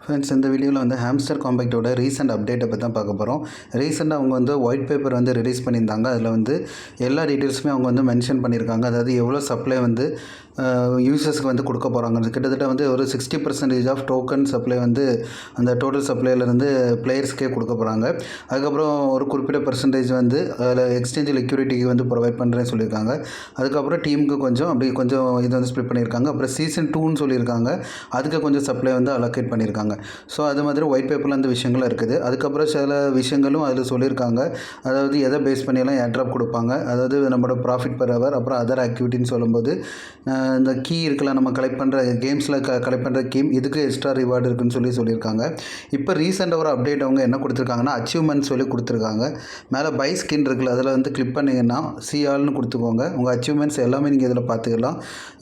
Friends, இந்த வீடியோவில் வந்து ஹாம்ஸ்டர் காம்பேக்டோட ரீசெண்ட் அப்டேட்டை பற்றி தான் பார்க்க போகிறோம். ரீசெண்டாக அவங்க வந்து ஒயிட் பேப்பர் வந்து ரிலீஸ் பண்ணியிருந்தாங்க. அதில் வந்து எல்லா டீட்டெயில்ஸுமே அவங்க வந்து மென்ஷன் பண்ணியிருக்காங்க. அதாவது எவ்வளோ சப்ளை வந்து யூசர்ஸ்க்கு வந்து கொடுக்க போகிறாங்க. கிட்டத்தட்ட வந்து ஒரு 60% ஆஃப் டோக்கன் சப்ளை வந்து அந்த டோட்டல் சப்ளைலேருந்து பிளேயர்ஸ்க்கே கொடுக்க போகிறாங்க. அதுக்கப்புறம் ஒரு குறிப்பிட்ட பர்சன்டேஜ் வந்து அதில் எக்ஸ்சேஞ்ச் லிக்யூரிட்டிக்கு வந்து ப்ரொவைட் பண்ணுறேன்னு சொல்லியிருக்காங்க. அதுக்கப்புறம் டீமுக்கு கொஞ்சம் அப்படி கொஞ்சம் இது வந்து ஸ்ப்ளிட் பண்ணியிருக்காங்க. அப்புறம் சீசன் 2ன்னு சொல்லியிருக்காங்க. அதுக்கு கொஞ்சம் சப்ளை வந்து அலோகேட் பண்ணியிருக்காங்க. ஸோ அது மாதிரி ஒயிட் பேப்பரில் அந்த விஷயங்கள் இருக்குது. அதுக்கப்புறம் சில விஷயங்களும் அதில் சொல்லியிருக்காங்க. அதாவது எதை பேஸ் பண்ணியெல்லாம் ஏர்ட்ராப் கொடுப்பாங்க, அதாவது நம்மளோட ப்ராஃபிட் பெர் ஹவர், அப்புறம் அதர் ஆக்டிவிட்டின்னு சொல்லும்போது இந்த கீ இருக்குல்ல, நம்ம கலெக்ட் பண்ணுற கேம்ஸில் கலெக்ட் பண்ணுற கீம், இதுக்கு எக்ஸ்ட்ரா ரிவார்டு இருக்குதுன்னு சொல்லியிருக்காங்க. இப்போ ரீசெண்டாக ஒரு அப்டேட் அவங்க என்ன கொடுத்துருக்காங்கன்னா, அச்சீவ்மெண்ட் சொல்லி கொடுத்துருக்காங்க. மேலே பை ஸ்கின் இருக்குல்ல, அதில் வந்து கிளிக் பண்ணிங்கன்னா சிஆல்னு கொடுத்துக்கோங்க. உங்கள் அச்சீவ்மெண்ட்ஸ் எல்லாமே நீங்கள் இதில் பார்த்துக்கலாம்.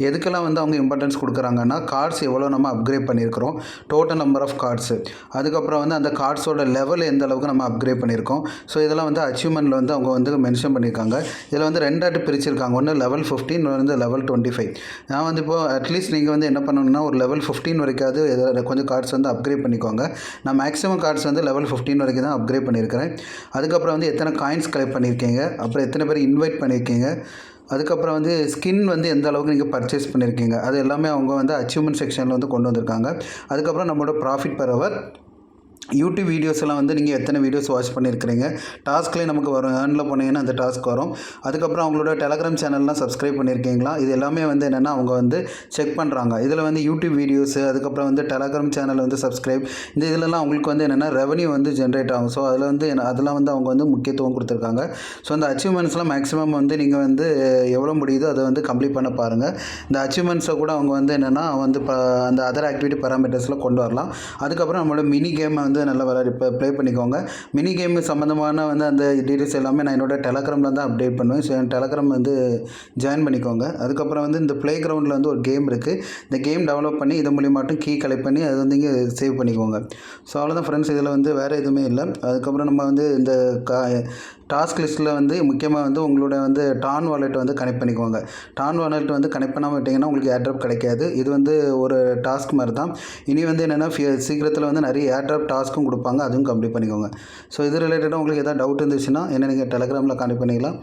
எதுக்கெல்லாம் வந்து அவங்க இம்பார்ட்டன்ஸ் கொடுக்குறாங்கன்னா, கார்ட்ஸ் எவ்வளோ நம்ம அப்கிரேட் பண்ணியிருக்கிறோம், டோட்டல் நம்பர் ஆஃப் கார்ட்ஸு, அதுக்கப்புறம் வந்து அந்த கார்ட்ஸோட லெவல் எந்த அளவுக்கு நம்ம அப்கிரேட் பண்ணியிருக்கோம். ஸோ இதெல்லாம் வந்து அச்சீவ்மெண்ட்டில் வந்து அவங்க வந்து மென்ஷன் பண்ணியிருக்காங்க. இதில் வந்து ரெண்டாட்டு பிரிச்சிருக்காங்க. ஒன்று லெவல் 15, இன்னொன்று வந்து லெவல் 25. நான் வந்து இப்போது அட்லீஸ்ட் நீங்கள் வந்து என்ன பண்ணணும்னா, ஒரு லெவல் 15 வரைக்காவது கொஞ்சம் கார்ட்ஸ் வந்து அப்கிரேட் பண்ணிக்கோங்க. நான் மேக்ஸிமம் கார்ட்ஸ் வந்து லெவல் 15 வரைக்கும் தான் அப்கிரேட் பண்ணியிருக்கிறேன். அதுக்கப்புறம் வந்து எத்தனை காயின்ஸ் கலெக்ட் பண்ணியிருக்கீங்க, அப்புறம் எத்தனை பேர் இன்வைட் பண்ணியிருக்கீங்க, அதுக்கப்புறம் வந்து ஸ்கின் வந்து எந்த அளவுக்கு நீங்கள் பர்ச்சேஸ் பண்ணியிருக்கீங்க, அது எல்லாமே அவங்க வந்து அச்சீவ்மெண்ட் செக்ஷனில் வந்து கொண்டு வந்திருக்காங்க. அதுக்கப்புறம் நம்மளோட profit per hour, YouTube videos எல்லாம் வந்து நீங்கள் எத்தனை வீடியோஸ் வாட்ச் பண்ணியிருக்கிறீங்க, டாஸ்க்லேயே நமக்கு வரும். ஏர்னில் போனீங்கன்னா அந்த டாஸ்க் வரும். அதுக்கப்புறம் அவங்களோட டெலகிராம் சேனல்லாம் சப்ஸ்கிரைப் பண்ணியிருக்கீங்களா, இது எல்லாமே வந்து என்னென்னா அவங்க வந்து செக் பண்ணுறாங்க. இதில் வந்து யூடியூப் வீடியோஸு, அதுக்கப்புறம் வந்து டெலகிராம் சேனல் வந்து சப்ஸ்கிரைப், இந்த இதிலலாம் அவங்களுக்கு வந்து என்னென்னா ரெவன்யூ வந்து ஜென்ரேட் ஆகும். ஸோ அதில் வந்து அதெல்லாம் வந்து அவங்க வந்து முக்கியத்துவம் கொடுத்துருக்காங்க. ஸோ அந்த அச்சீவ்மெண்ட்ஸ்லாம் மேக்ஸிமம் வந்து நீங்கள் வந்து எவ்வளோ முடியுதோ அதை வந்து கம்ப்ளீட் பண்ண பாருங்கள். இந்த அச்சீவ்மெண்ட்ஸை கூட அவங்க வந்து என்னென்னா வந்து அந்த அதர் ஆக்டிவிட்டி பேராமீட்டர்ஸில் கொண்டு வரலாம். அதுக்கப்புறம் நம்மளோட மினி கேமை வந்து நல்லா ப்ளே பண்ணிக்கோங்க. மினி கேம் சம்மந்தமான வந்து அந்த டீட்டெயில்ஸ் எல்லாமே நான் என்னோட டெலகிராமில் தான் அப்டேட் பண்ணுவேன். ஸோ என் டெலகிராம் வந்து ஜாயின் பண்ணிக்கோங்க. அதுக்கப்புறம் வந்து இந்த ப்ளே கிரவுண்டில் வந்து ஒரு கேம் இருக்குது. இந்த கேம் டெவலப் பண்ணி இது மூலியமாட்டும் கீ கலெக்ட் பண்ணி அது வந்து இங்கே சேவ் பண்ணிக்கோங்க. ஸோ அவ்வளோதான் ஃப்ரெண்ட்ஸ், இதில் வந்து வேறு எதுவுமே இல்லை. அதுக்கப்புறம் நம்ம வந்து இந்த டாஸ்க் லிஸ்ட்டில் வந்து முக்கியமாக வந்து உங்களோட வந்து டான் வாலெட் வந்து கனெக்ட் பண்ணிக்கோங்க. டான் வாலெட் வந்து கனெக்ட் பண்ணாமல் விட்டிங்கன்னா உங்களுக்கு ஏர்ட்ராப் கிடைக்காது. இது வந்து ஒரு டாஸ்க் மாதிரி தான். இனி வந்து என்னென்னா சீக்கிரத்தில் வந்து நிறைய ஏர்ட்ராப் டாஸ்க்கும் கொடுப்பாங்க, அதுவும் கம்ப்ளீட் பண்ணிக்கோங்க. ஸோ இது ரிலேட்டடாக உங்களுக்கு எதாவது டவுட் இருந்துச்சுன்னா என்ன நீங்கள் டெலகிராமில் கான்டெக்ட் பண்ணிக்கலாம்.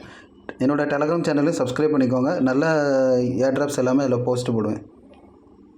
என்னோடய டெலகிராம் சேனலையும் சப்ஸ்கிரைப் பண்ணிக்கோங்க. நல்ல ஏர்ட்ராப்ஸ் எல்லாமே அதில் போஸ்ட் போடுவேன்.